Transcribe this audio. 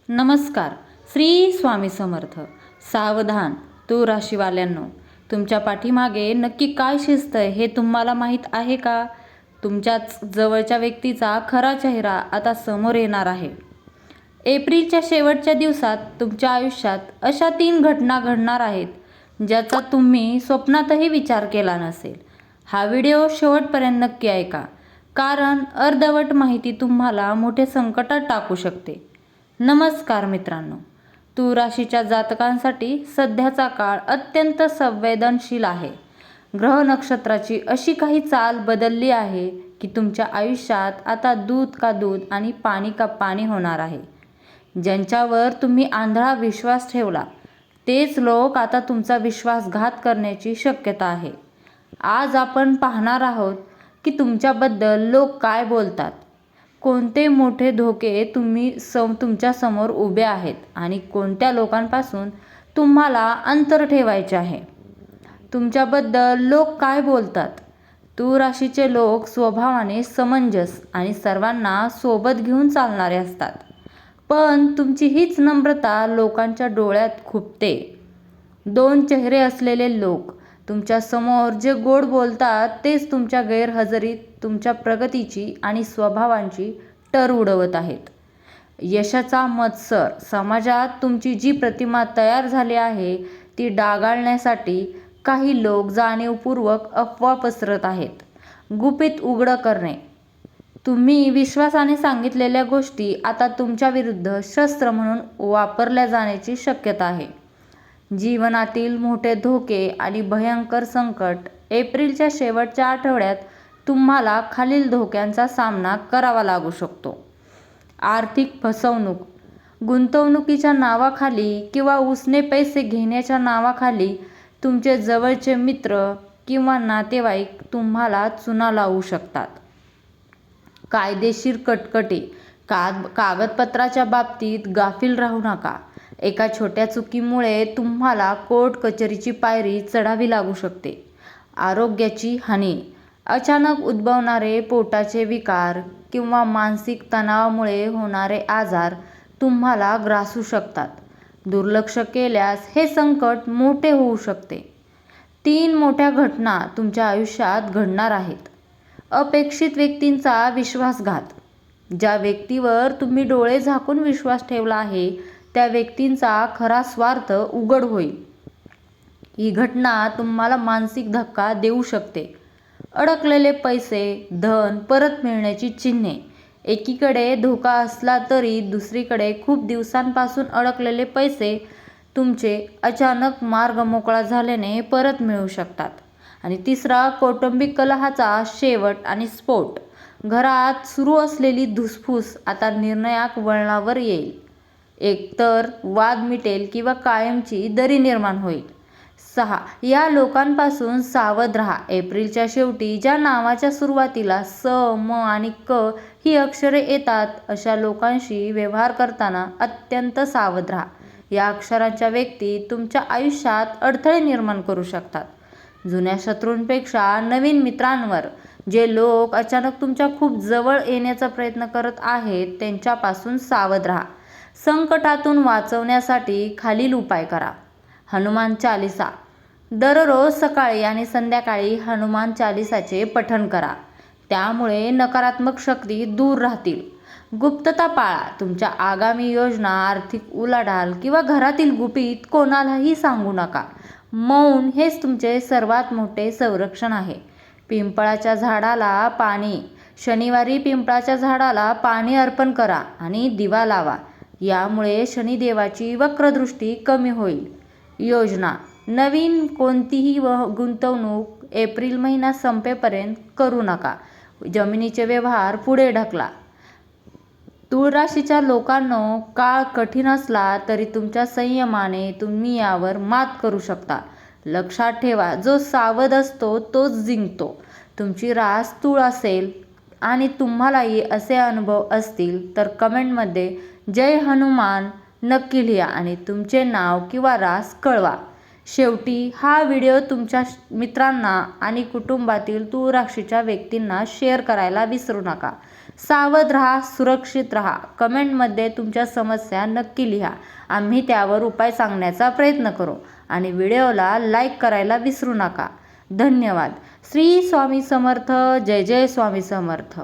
नमस्कार. श्री स्वामी समर्थ. सावधान तूळ राशीवाल्यांनो, तुमच्या पाठीमागे नक्की काय शिजतंय हे तुम्हाला माहीत आहे का? तुमच्याच जवळच्या व्यक्तीचा खरा चेहरा आता समोर येणार आहे. एप्रिलच्या शेवटच्या दिवसात तुमच्या आयुष्यात अशा 3 घटना घडणार आहेत ज्याचा तुम्ही स्वप्नातही विचार केला नसेल. हा व्हिडिओ शेवटपर्यंत नक्की ऐका, कारण अर्धवट माहिती तुम्हाला मोठे संकटात टाकू शकते. नमस्कार मित्रांनो, तूळ राशीच्या जातकांसाठी सध्याचा काळ अत्यंत संवेदनशील आहे. ग्रह नक्षत्राची अशी काही चाल बदलली आहे की तुमच्या आयुष्यात आता दूध का दूध आणि पाणी का पाणी होणार आहे. ज्यांच्यावर तुम्ही आंधळा विश्वास ठेवला तेच लोक आता तुमचा विश्वासघात करण्याची शक्यता आहे. आज आपण पाहणार आहोत की तुमच्याबद्दल लोक काय बोलतात, कोणते मोठे धोके तुमच्या समोर उभे आहेत आणि कोणत्या लोकांपासून तुम्हाला अंतर ठेवायचे आहे. तुमच्याबद्दल लोक काय बोलतात. तूळ राशीचे लोक स्वभावाने समंजस आणि सर्वांना सोबत घेऊन चालणारे असतात, पण तुमची हीच नम्रता लोकांच्या डोळ्यात खुपते. 2 चेहरे असलेले लोक तुमच्या समोर जे गोड बोलतात तेच तुमच्या गैरहजेरीत तुमच्या प्रगतीची आणि स्वभावांची टर उडवत आहेत. यशाचा मत्सर समाजात तुमची जी प्रतिमा तयार झाली आहे ती डागाळण्यासाठी काही लोक जाणीवपूर्वक अफवा पसरत आहेत. गुपित उघड करणे. तुम्ही विश्वासाने सांगितलेल्या गोष्टी आता तुमच्या विरुद्ध शस्त्र म्हणून वापरल्या जाण्याची शक्यता आहे. जीवनातील मोठे धोके आणि भयंकर संकट. एप्रिलच्या शेवटच्या आठवड्यात तुम्हाला खालील धोक्यांचा सामना करावा लागू शकतो. आर्थिक फसवणूक. गुंतवणुकीच्या नावाखाली किंवा उसने पैसे घेण्याच्या नावाखाली तुमचे जवळचे मित्र किंवा नातेवाईक तुम्हाला चुना लावू शकतात. कायदेशीर कटकटी. कागदपत्राच्या बाबतीत गाफील राहू नका. एका छोट्या चुकीमुळे तुम्हाला कोर्ट कचेरीची पायरी चढावी लागू शकते. आरोग्याची हानी. अचानक उद्भवणारे पोटाचे विकार किंवा मानसिक तणावामुळे होणारे आजार तुम्हाला ग्रासू शकतात. दुर्लक्ष केल्यास हे संकट मोठे होऊ शकते. 3 मोठ्या घटना तुमच्या आयुष्यात घडणार आहेत. अपेक्षित व्यक्तींचा विश्वासघात. ज्या व्यक्तीवर तुम्ही डोळे झाकून विश्वास ठेवला आहे त्या व्यक्तींचा खरा स्वार्थ उघड होईल. ही घटना तुम्हाला मानसिक धक्का देऊ शकते. अडकलेले पैसे, धन परत मिळण्याची चिन्हे. एकीकडे धोका असला तरी दुसरीकडे खूप दिवसांपासून अडकलेले पैसे तुमचे अचानक मार्ग मोकळा झाल्याने परत मिळू शकतात. आणि तिसरा, कौटुंबिक कलहाचा शेवट आणि स्फोट. घरात सुरू असलेली धुसफूस आता निर्णायक वळणावर येईल. एकतर वाद मिटेल किंवा कायमची दरी निर्माण होईल. 6. या लोकांपासून सावध राहा. एप्रिलच्या शेवटी ज्या नावाच्या सुरुवातीला स, म आणि क ही अक्षरे येतात अशा लोकांशी व्यवहार करताना अत्यंत सावध राहा. या अक्षरांच्या व्यक्ती तुमच्या आयुष्यात अडथळे निर्माण करू शकतात. जुन्या शत्रूंपेक्षा नवीन मित्रांवर. जे लोक अचानक तुमच्या खूप जवळ येण्याचा प्रयत्न करत आहेत त्यांच्यापासून सावध राहा. संकटातून वाचवण्यासाठी खालील उपाय करा. हनुमान चालीसा. दररोज सकाळी आणि संध्याकाळी हनुमान चालीसाचे पठण करा. त्यामुळे नकारात्मक शक्ती दूर राहतील. गुप्तता पाळा. तुमच्या आगामी योजना, आर्थिक उलाढाल किंवा घरातील गुपित कोणालाही सांगू नका. मौन हेच तुमचे सर्वात मोठे संरक्षण आहे. पिंपळाच्या झाडाला पाणी. शनिवारी पिंपळाच्या झाडाला पाणी अर्पण करा आणि दिवा लावा. यामुळे शनिदेवाची वक्रदृष्टी कमी होईल. योजना. नवीन कोणतीही गुंतवणूक एप्रिल महिना संपेपर्यंत करू नका. जमिनीचे व्यवहार पुढे ढकला. तूळ राशीच्या लोकांनो, काळ कठीण असला तरी तुमच्या संयमाने तुम्ही यावर मात करू शकता. लक्षात ठेवा, जो सावध असतो तोच जिंकतो. तुमची रास तूळ असेल आणि तुम्हालाही असे अनुभव असतील तर कमेंटमध्ये जय हनुमान नक्की लिहा आणि तुमचे नाव किंवा रास कळवा. शेवटी हा व्हिडिओ तुमच्या मित्रांना आणि कुटुंबातील तूळ राशीच्या व्यक्तींना शेअर करायला विसरू नका. सावध राहा, सुरक्षित राहा. कमेंटमध्ये तुमच्या समस्या नक्की लिहा. आम्ही त्यावर उपाय सांगण्याचा प्रयत्न करू. आणि व्हिडिओला लाईक करायला विसरू नका. धन्यवाद. श्री स्वामी समर्थ. जय जय स्वामी समर्थ.